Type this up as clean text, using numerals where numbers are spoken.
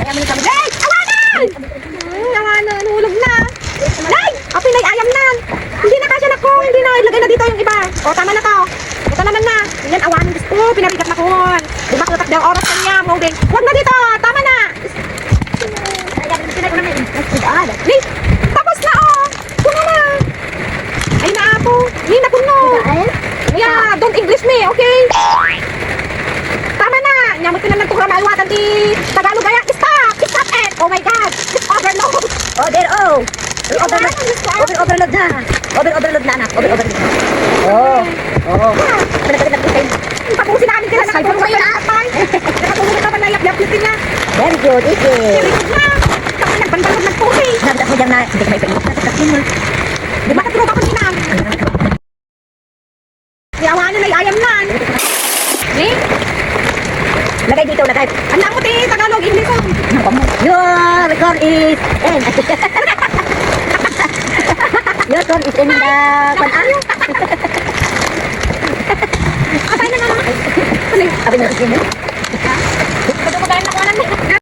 Ayaw mo ni kami. Nay! Awanan! Awanan, hulog na. Nay! Apay na, ayam na. Hindi na kasya na ko. Hindi na, ilagay na dito yung iba. O, tama na to. Ito naman na. Yan, awanan. Oh, pinabigat na ko. Di ba kalatak daw oras kanya, moving. Huwag na dito. Tama na. Nay, tapos na, oh. Puno na. Ay, na ako. Nay, napuno. Yeah, don't English me, okay? Tama na. Nyamot ko na lang itong ramaiwatan di Tagalog kaya. Stop! Stop it! Oh my God! It's overload! Oh, there, oh. Overload na. Overload na, anak. Overload. Oh. Tapusin namin sila. Nakatulong kayo na atay. Nakatulong ka pa na yap-yap-yapin na. Very good, easy. Very good na. Kapag nagbantalog ng pusi. Nagdas mo dyan na, hindi ka may pwede. Di ba natulog ako nila? Iyawa nyo na ayam na. Eh? Lagay dito, lagay. Anak mo ti, Tagalog, English ko. Your record is end. Your record is in the pan-an. Atay na naman. Abi na,